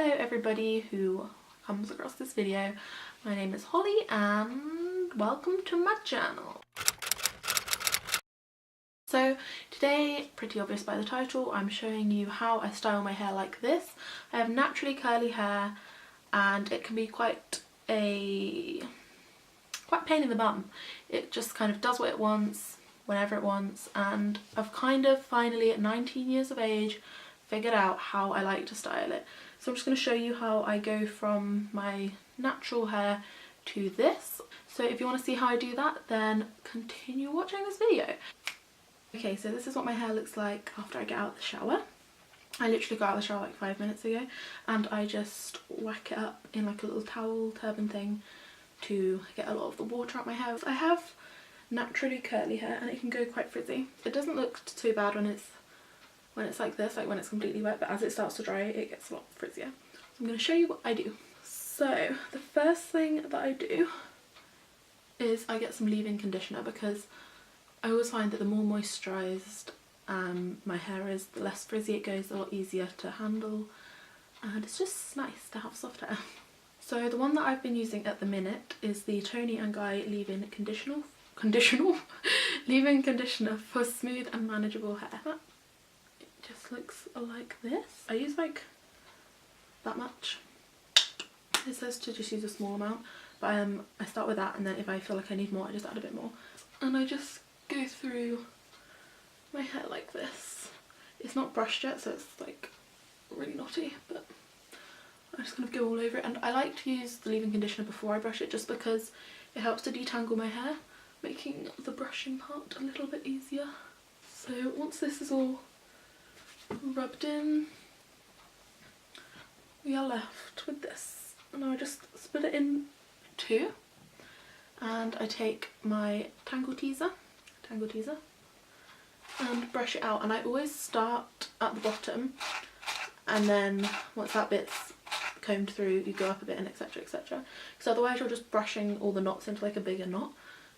Hello everybody who comes across this video. My name is Holly and welcome to my channel. So today, pretty obvious by the title, I'm showing you how I style my hair like this. I have naturally curly hair and it can be quite a pain in the bum. It just kind of does what it wants whenever it wants, and I've kind of finally at 19 years of age figured out how I like to style it. So I'm just going to show you how I go from my natural hair to this. So if you want to see how I do that, then continue watching this video. Okay, so this is what my hair looks like after I get out of the shower. I literally got out of the shower like 5 minutes ago, and I just whack it up in like a little towel turban thing to get a lot of the water out my hair. I have naturally curly hair and it can go quite frizzy. It doesn't look too bad when it's like this, like when it's completely wet, but as it starts to dry it gets a lot frizzier. So I'm going to show you what I do. So the first thing that I do is I get some leave-in conditioner, because I always find that the more moisturised my hair is, the less frizzy it goes, a lot easier to handle, and it's just nice to have soft hair. So the one that I've been using at the minute is the Toni & Guy leave-in leave-in conditioner for smooth and manageable hair. It just looks like this. I use like that much. It says to just use a small amount, but I start with that, and then if I feel like I need more I just add a bit more. And I just go through my hair like this. It's not brushed yet, so it's like really knotty, but I'm just kind of go all over it. And I like to use the leave-in conditioner before I brush it, just because it helps to detangle my hair, making the brushing part a little bit easier. So once this is all rubbed in, we are left with this. And now I just split it in two, and I take my tangle teaser and brush it out. And I always start at the bottom, and then once that bit's combed through you go up a bit, and etc, etc, because otherwise you're just brushing all the knots into like a bigger knot,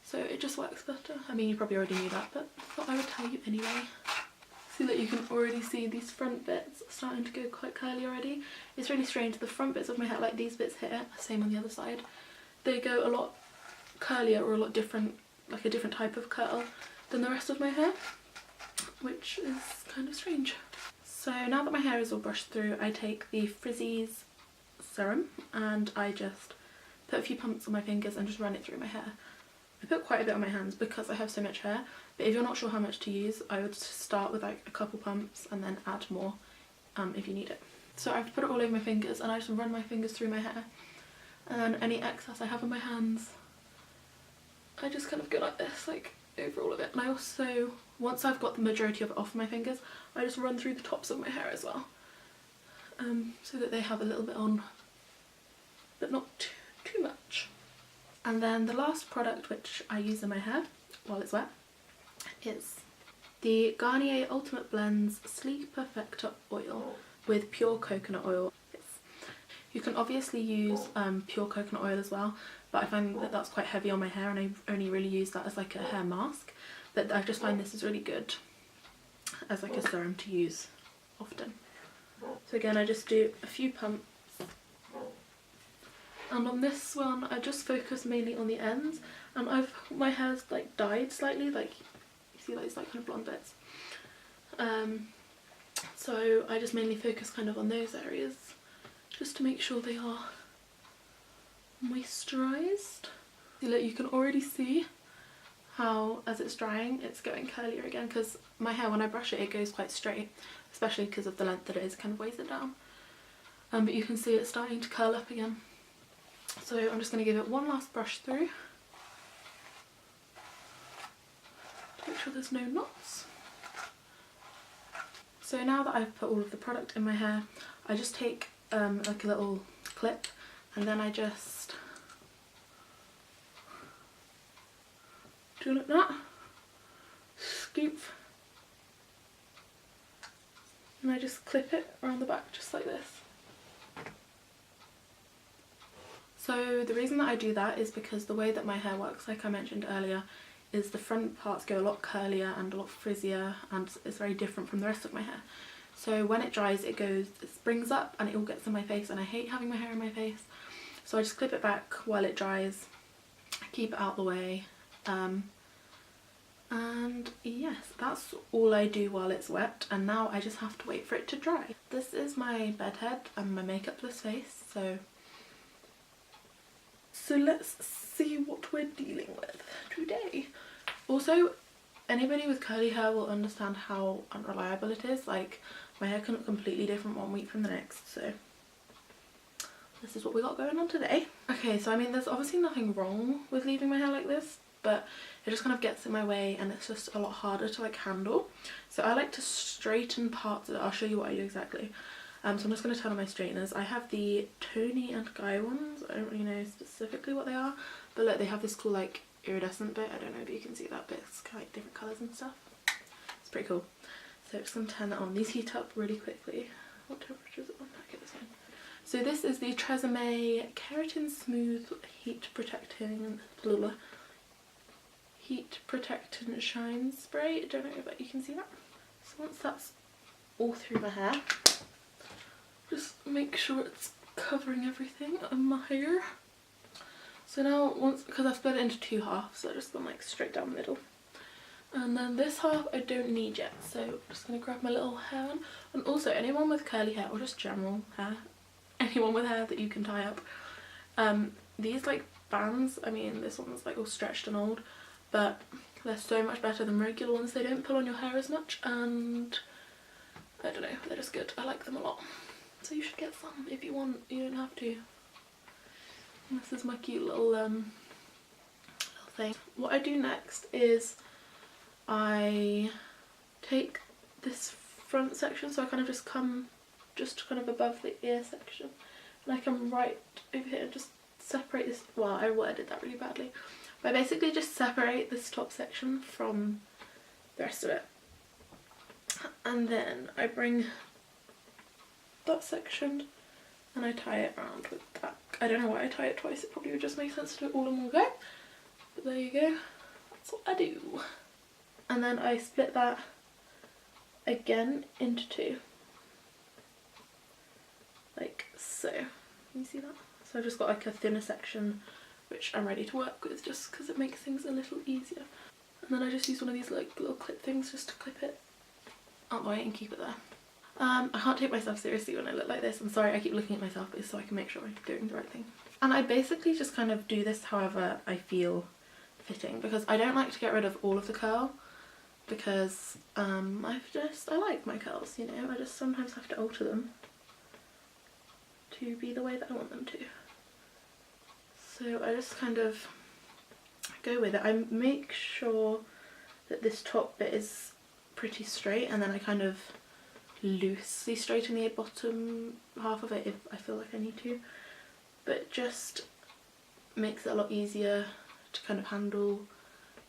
so it just works better. I mean, you probably already knew that, but I thought I would tell you anyway. See that you can already see these front bits starting to go quite curly already. It's really strange, the front bits of my hair, like these bits here, same on the other side, they go a lot curlier, or a lot different, like a different type of curl than the rest of my hair, which is kind of strange. So now that my hair is all brushed through, I take the Frizzies serum and I just put a few pumps on my fingers and just run it through my hair. I put quite a bit on my hands because I have so much hair, but if you're not sure how much to use, I would start with like a couple pumps and then add more if you need it. So I've put it all over my fingers and I just run my fingers through my hair, and then any excess I have on my hands I just kind of go like this, like over all of it. And I also, once I've got the majority of it off my fingers, I just run through the tops of my hair as well, so that they have a little bit on, but not too much. And then the last product which I use in my hair while it's wet is the Garnier Ultimate Blends Sleek Perfector Oil with pure coconut oil. You can obviously use pure coconut oil as well, but I find that that's quite heavy on my hair and I only really use that as like a hair mask. But I just find this is really good as like a serum to use often. So again, I just do a few pumps, and on this one I just focus mainly on the ends, and my hair's like dyed slightly, like you see these like kind of blonde bits, so I just mainly focus kind of on those areas just to make sure they are moisturised. You can already see how as it's drying it's getting curlier again, because my hair, when I brush it, it goes quite straight, especially because of the length that it is, kind of weighs it down, but you can see it's starting to curl up again. So I'm just going to give it one last brush through to make sure there's no knots. So now that I've put all of the product in my hair, I just take like a little clip, and then I just do like that, scoop, and I just clip it around the back just like this. So the reason that I do that is because the way that my hair works, like I mentioned earlier, is the front parts go a lot curlier and a lot frizzier, and it's very different from the rest of my hair. so when it dries it springs up and it all gets in my face, and I hate having my hair in my face. So I just clip it back while it dries, keep it out the way, and yes, that's all I do while it's wet, and now I just have to wait for it to dry. This is my bed head and my makeupless face, so let's see what we're dealing with today. Also, anybody with curly hair will understand how unreliable it is. Like, my hair can look completely different one week from the next, so this is what we got going on today. Okay, so I mean, there's obviously nothing wrong with leaving my hair like this, but it just kind of gets in my way and it's just a lot harder to like handle. So I like to straighten parts of it. I'll show you what I do exactly. So I'm just going to turn on my straighteners. I have the Tony and Guy ones. I don't really know specifically what they are, but look, they have this cool like iridescent bit. I don't know if you can see that bit. It's kind of like different colours and stuff. It's pretty cool. So I'm just going to turn that on. These heat up really quickly. What temperature is it on? Okay, this one. So this is the Tresemme Keratin Smooth Heat Protecting Shine Spray. I don't know if you can see that. So once that's all through my hair, just make sure it's covering everything on my hair. So now, because I've split it into two halves, so I've just gone like straight down the middle. And then this half I don't need yet, so I'm just going to grab my little hair one. And also, anyone with curly hair, or just general hair, anyone with hair that you can tie up, these like bands, I mean this one's like all stretched and old, but they're so much better than regular ones. They don't pull on your hair as much, and I don't know, they're just good. I like them a lot. So you should get some if you want, you don't have to. And this is my cute little thing. What I do next is I take this front section, so I kind of just come kind of above the ear section, and I come right over here and just separate this. Well, I worded that really badly, but I basically just separate this top section from the rest of it, and then I bring that section and I tie it around with that. I don't know why I tie it twice. It probably would just make sense to do it all in one go, but there you go. That's what I do. And then I split that again into two, like so. Can you see that? So I've just got like a thinner section which I'm ready to work with, just because it makes things a little easier. And then I just use one of these like little clip things just to clip it out the way and keep it there. I can't take myself seriously when I look like this. I'm sorry, I keep looking at myself, but it's so I can make sure I'm doing the right thing. And I basically just kind of do this however I feel fitting, because I don't like to get rid of all of the curl, because I like my curls, you know. I just sometimes have to alter them to be the way that I want them to. So I just kind of go with it. I make sure that this top bit is pretty straight, and then I kind of loosely straighten the bottom half of it if I feel like I need to, but it just makes it a lot easier to kind of handle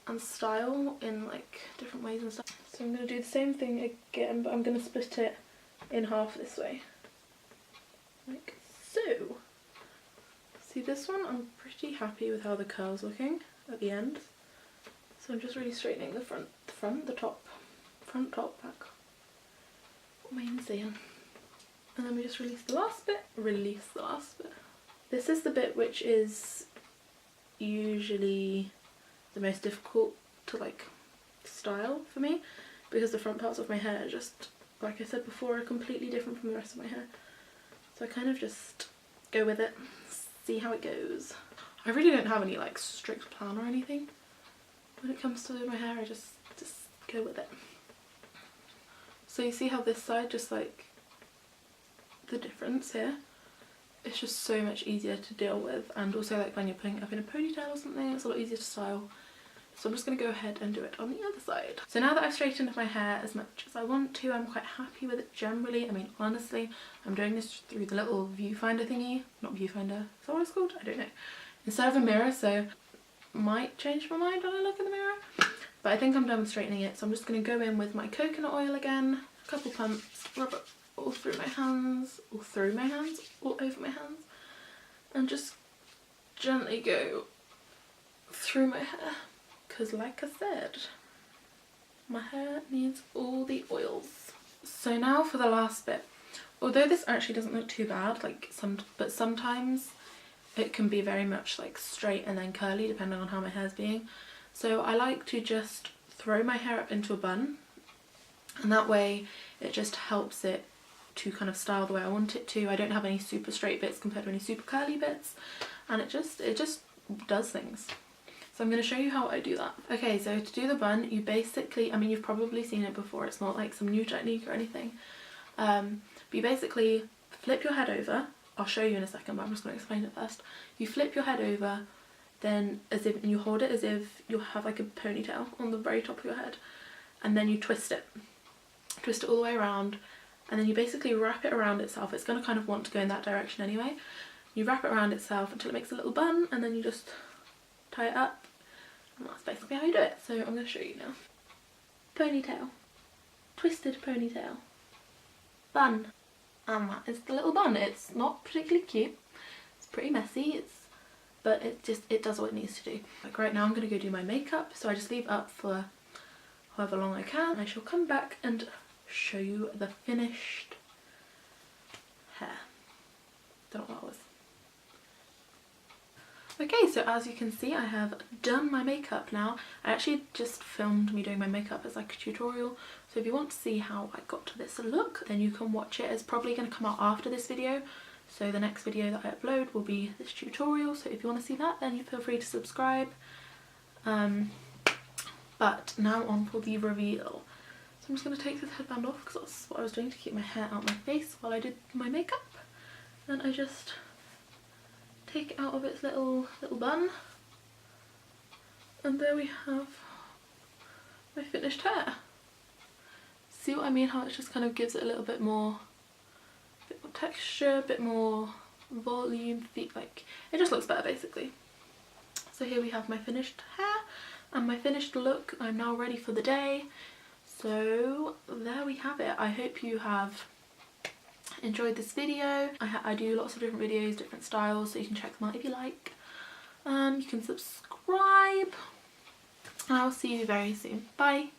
and style in like different ways and stuff. So I'm going to do the same thing again, but I'm going to split it in half this way, like so. See, this one I'm pretty happy with how the curl's looking at the end, so I'm just really straightening the front, the top, front, top, back. What am I even saying? And then we just release the last bit. This is the bit which is usually the most difficult to like style for me, because the front parts of my hair, just like I said before, are completely different from the rest of my hair. So I kind of just go with it, see how it goes. I really don't have any like strict plan or anything when it comes to my hair. I just go with it. So you see how this side, just like the difference here, it's just so much easier to deal with, and also like when you're putting it up in a ponytail or something, it's a lot easier to style. So I'm just going to go ahead and do it on the other side. So now that I've straightened my hair as much as I want to, I'm quite happy with it generally. I mean, honestly, I'm doing this through the little viewfinder thingy. Not viewfinder, is that what it's called? I don't know. Instead of a mirror, so might change my mind when I look in the mirror. But I think I'm done with straightening it, so I'm just going to go in with my coconut oil again, a couple pumps, rub it all through my hands, all over my hands, and just gently go through my hair, because like I said, my hair needs all the oils. So now for the last bit. Although this actually doesn't look too bad, like but sometimes it can be very much like straight and then curly depending on how my hair's being. So I like to just throw my hair up into a bun, and that way it just helps it to kind of style the way I want it to. I don't have any super straight bits compared to any super curly bits, and it just does things. So I'm going to show you how I do that. Okay, so to do the bun, you basically, I mean, you've probably seen it before, it's not like some new technique or anything. But you basically flip your head over. I'll show you in a second, but I'm just going to explain it first. You flip your head over, then and you hold it as if you have like a ponytail on the very top of your head, and then you twist it all the way around, and then you basically wrap it around itself. It's going to kind of want to go in that direction anyway. You wrap it around itself until it makes a little bun, and then you just tie it up, and that's basically how you do it. So I'm going to show you now. Ponytail, twisted ponytail, bun, and that is the little bun. It's not particularly cute, it's pretty messy, but it does what it needs to do. Like right now I'm going to go do my makeup, so I just leave it up for however long I can. I shall come back and show you the finished hair. Don't know what that was. Okay, so as you can see, I have done my makeup now. I actually just filmed me doing my makeup as like a tutorial, so if you want to see how I got to this look, then you can watch it. It's probably going to come out after this video, so the next video that I upload will be this tutorial, so if you want to see that, then you feel free to subscribe. But now on for the reveal. So I'm just going to take this headband off because that's what I was doing to keep my hair out my face while I did my makeup. Then I just take it out of its little bun, and there we have my finished hair. See what I mean? How it just kind of gives it a little bit more texture, a bit more volume, like it just looks better basically. So here we have my finished hair and my finished look. I'm now ready for the day. So there we have it. I hope you have enjoyed this video. I do lots of different videos, different styles, so you can check them out if you like. You can subscribe, and I'll see you very soon. Bye!